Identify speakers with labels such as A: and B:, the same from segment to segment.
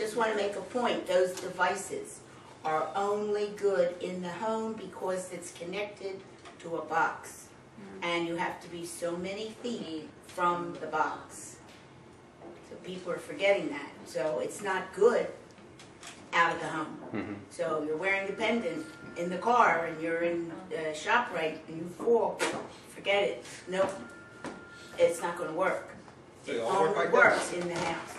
A: just want to make a point. Those devices are only good in the home because it's connected to a box. And you have to be so many feet from the box. So people are forgetting that. So it's not good out of the home.
B: Mm-hmm.
A: So you're wearing the pendant in the car and you're in ShopRite and you fall, forget it. Nope, it's not going to work.
C: They all work
A: Only
C: like
A: works
C: that?
A: in the house.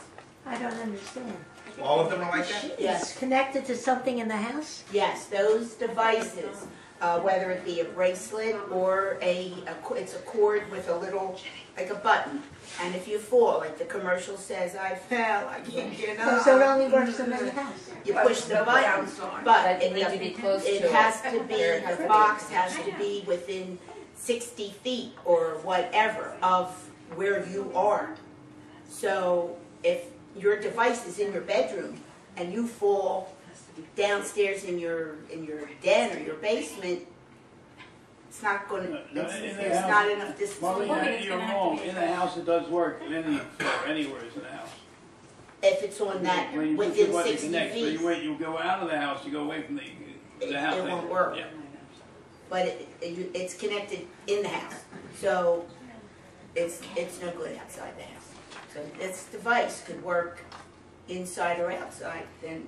D: I don't understand.
C: All of them are like that?
A: Yes.
D: It's connected to something in the house?
A: Yes, those devices, whether it be a bracelet or it's a cord with a little, like a button. And if you fall, like the commercial says, I fell, I can't get up.
D: So it only works in the house?
A: You push the button, but
E: It needs to be close to
A: it
E: it.
A: has to be, the box has to be within 60 feet or whatever of where you are. So if your device is in your bedroom and you fall downstairs in your den or your basement, it's not going to, there's not enough distance.
F: Mother, you're wrong. In the house it does work. In any floor, anywhere in the house.
A: If it's on that,
F: When you
A: within
F: put your
A: 60
F: button, it connects. So
A: feet,
F: you go out of the house, you go away from the house.
A: it won't work.
F: Yeah.
A: But it's connected in the house. So it's no good outside the house. So this device could work inside or outside, then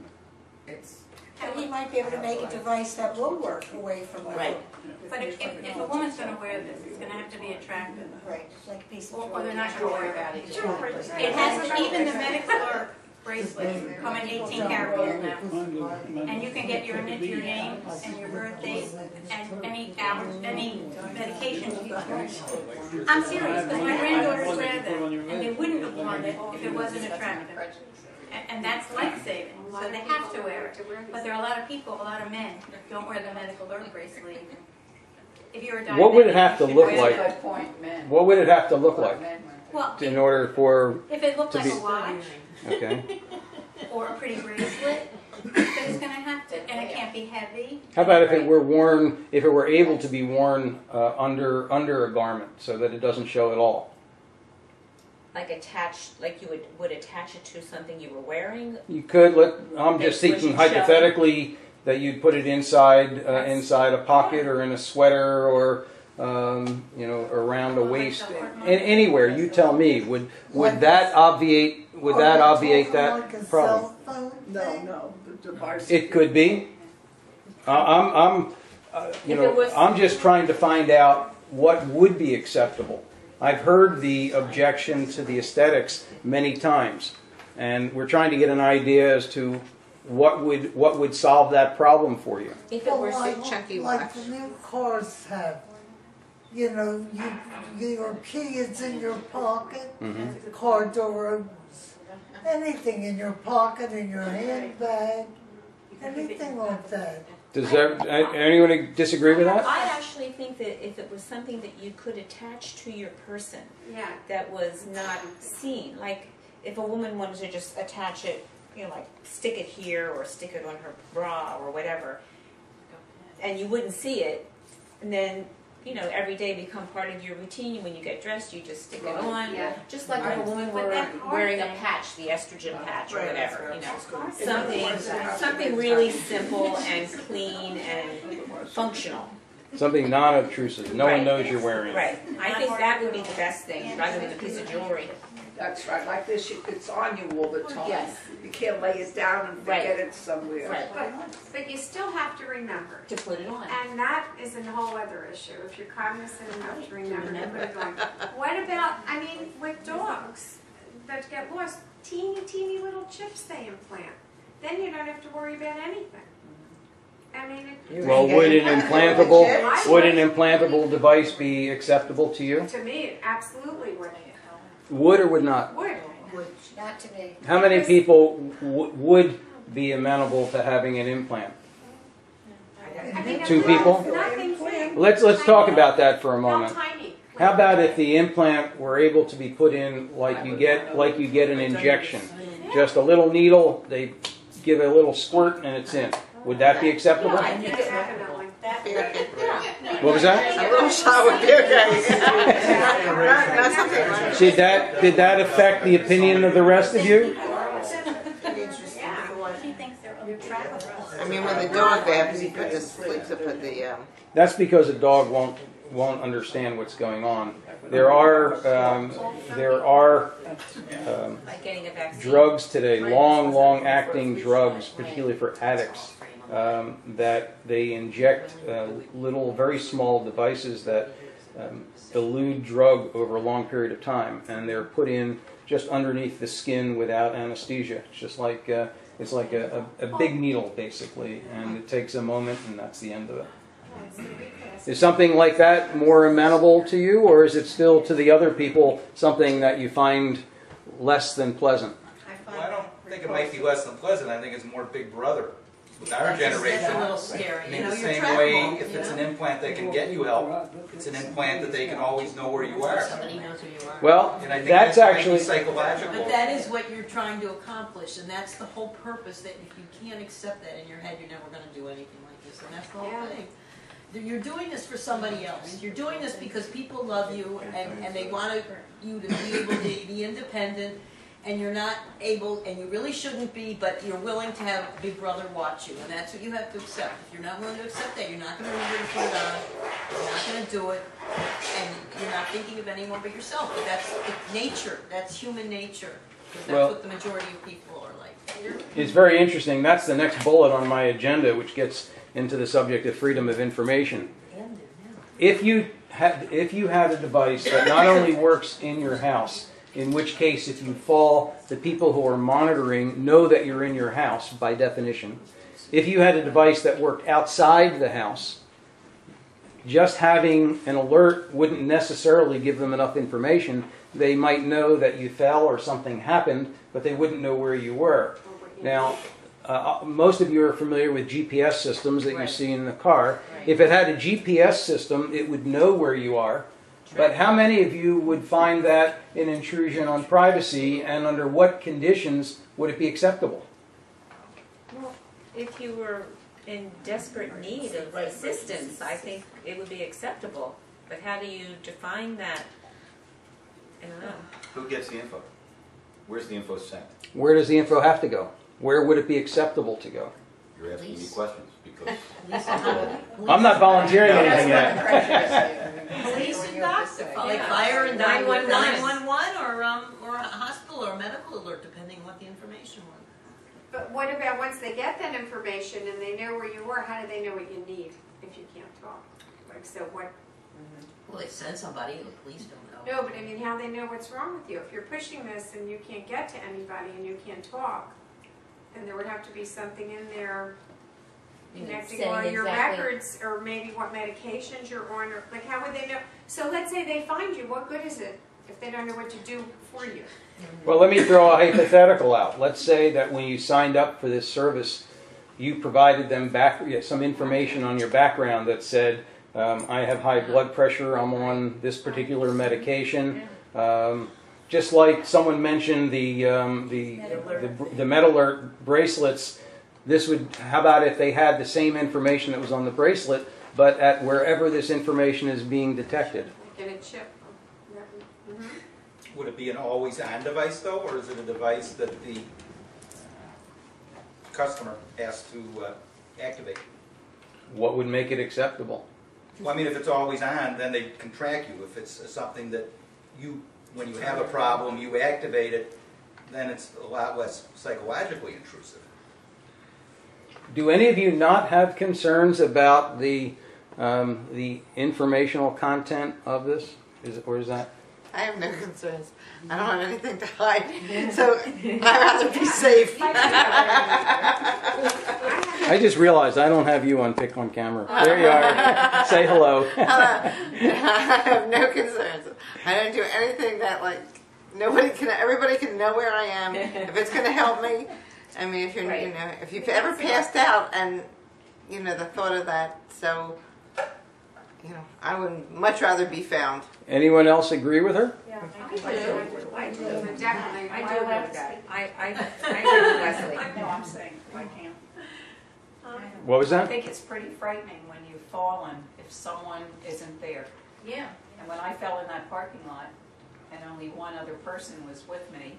A: it's
D: And he might be able to make a device that will work away from the
A: right.
D: home.
G: But if a woman's going to wear this, it's going to have to be attractive.
D: Right, like a piece of
G: Or
D: jewelry.
G: they're not going to worry about it.
D: Sure.
G: It has, even the medical bracelets come in 18 karat gold now. And you can get your name and your birth date and any medication. I'm serious, because my granddaughters wear them, and they wouldn't have worn it if it wasn't attractive. And that's life-saving, so they have to wear it. But there are a lot of people, a lot of men, don't wear the medical alert bracelet. If you're a diabetic,
B: What would it have to
G: you should
B: look
G: wear
B: like?
E: Good point, men.
B: What would it have to look like
G: Well,
B: in order for,
G: if it looked
B: to
G: like
B: be-
G: a watch
B: okay?
G: or a pretty bracelet, then it's going to have to, and it can't be heavy.
B: How about if it were worn, if it were able to be worn under a garment so that it doesn't show at all?
E: Like attached, like you would attach it to something you were wearing?
B: You could, I'm just
E: They wouldn't
B: thinking
E: show.
B: hypothetically that you'd put it inside a pocket or in a sweater or around a waist, anywhere. You tell me. Would that obviate that problem?
H: No, the device.
B: It could be. I'm just trying to find out what would be acceptable. I've heard the objection to the aesthetics many times, and we're trying to get an idea as to what would solve that problem for you.
E: If it were so chunky watch.
H: Like the new cars have, your key is in your pocket, the car door opens. Anything in your pocket, in your handbag, anything like that.
B: Does anyone disagree with that?
E: I actually think that if it was something that you could attach to your person, that was not seen, like if a woman wanted to just attach it, like stick it here or stick it on her bra or whatever, and you wouldn't see it, and then every day become part of your routine. When you get dressed, you just stick it on, just like if a woman were wearing a patch, the estrogen patch or whatever. Something really simple and clean and functional.
B: Something non-obtrusive. No one knows you're wearing it.
E: Right. I think that would be the best thing, rather than a piece of jewelry.
I: That's right, like this, it's on you all the time.
E: Yes.
I: You can't lay it down and forget it somewhere.
E: Right.
J: But you still have to remember.
E: To put it on.
J: And that is a whole other issue, if you're cognizant enough to remember to put it on. What about, with dogs that get lost, teeny, teeny little chips they implant. Then you don't have to worry about anything.
B: Well, would an implantable device be acceptable to you?
J: To me, it absolutely would.
B: Would or would not?
J: Would.
D: Not to me.
B: How many people would be amenable to having an implant? 2 people? Let's talk about that for a moment. How about if the implant were able to be put in like you get an injection? Just a little needle, they give it a little squirt and it's in. Would that be acceptable?
J: Definitely.
B: What was that?
A: A little shot with beer guys.
B: Did that affect the opinion of the rest of you?
A: interesting
G: Yeah,
A: thought.
G: she thinks they're untrackable.
K: I mean, when the dog naps, he put the sleeps up at the,
B: That's because a dog won't understand what's going on. There are
E: Like getting a vaccine.
B: drugs today, long acting drugs, particularly for addicts, that they inject little, very small devices that elute drug over a long period of time, and they're put in just underneath the skin without anesthesia. It's just like it's like a big needle basically, and it takes a moment, and that's the end of it. Is something like that more amenable to you, or is it still to the other people something that you find less than pleasant?
C: Well, I don't think it might be less than pleasant. I think it's more Big Brother with our generation.
L: That's a little scary.
C: I
L: You
C: mean,
L: know,
C: the
L: you're
C: same
L: trackable,
C: way, if
L: you
C: it's
L: know?
C: an implant that can get you help, it's an implant that they can always know where you are.
L: Somebody knows who you are.
B: Well,
C: And I think
B: that's
C: that might
B: actually
C: be psychological.
L: But that is what you're trying to accomplish, and that's the whole purpose, that if you can't accept that in your head, you're never gonna do anything like this, and that's the whole
J: Yeah.
L: thing. You're doing this for somebody else. You're doing this because people love you, and they want you to be able to be independent, and you're not able, and you really shouldn't be, but you're willing to have Big Brother watch you, and that's what you have to accept. If you're not willing to accept that, you're not gonna remember to put it on, you're not gonna do it, and you're not thinking of anyone but yourself. But that's nature, that's human nature, because that's
B: Well-
L: what the majority of people are like.
B: It's very interesting. That's the next bullet on my agenda, which gets into the subject of freedom of information. If you have a device that not only works in your house, in which case if you fall, the people who are monitoring know that you're in your house by definition. If you had a device that worked outside the house, just having an alert wouldn't necessarily give them enough information. They might know that you fell or something happened, but they wouldn't know where you were. Now, most of you are familiar with GPS systems that you see in the car. If it had a GPS system, it would know where you are. But how many of you would find that an intrusion on privacy, and under what conditions would it be acceptable?
E: Well, if you were in desperate need of assistance, I think it would be acceptable. But how do you define that? I don't know.
M: Who gets the info? Where's the info sent?
B: Where does the info have to go? Where would it be acceptable to go?
M: You're asking me questions because
B: I'm not volunteering anything yet.
L: Police and doctor, like fire and 911 or a hospital or a medical alert, depending on what the information was.
J: But what about once they get that information and they know where you are, how do they know what you need if you can't talk? Like, so what?
L: Well, they send somebody, the police don't know.
J: No, but I mean, how they know what's wrong with you? If you're pushing this and you can't get to anybody and you can't talk, then there would have to be something in there connecting
E: Saying
J: all your
E: exactly.
J: records, or maybe what medications you're on, or like how would they know? So let's say they find you, what good is it if they don't know what to do for you?
B: Well, let me throw a hypothetical out. Let's say that when you signed up for this service, you provided them some information on your background that said, I have high blood pressure, I'm on this particular medication. Just like someone mentioned the MedAlert bracelets, how about if they had the same information that was on the bracelet, but at wherever this information is being detected?
J: Get a chip.
C: Would it be an always-on device, though, or is it a device that the customer has to activate?
B: What would make it acceptable?
C: Well, I mean, if it's always on, then they can track you. If it's something that when you have a problem, you activate it, then it's a lot less psychologically intrusive.
B: Do any of you not have concerns about the informational content of this? Or is that?
K: I have no concerns. I don't have anything to hide, so I'd rather be safe.
B: I just realized I don't have you on camera. There you are. Say hello.
K: I have no concerns. I don't do anything that everybody can know where I am. If it's going to help me, I mean, if you've ever passed out and, the thought of that, so, I would much rather be found.
B: Anyone else agree with her?
J: Yeah, I do. Definitely.
E: I agree with Leslie.
G: No, I'm saying I can't.
B: What was
N: I
B: that?
N: think it's pretty frightening when you've fallen if someone isn't there.
G: Yeah.
N: And when I fell in that parking lot and only one other person was with me,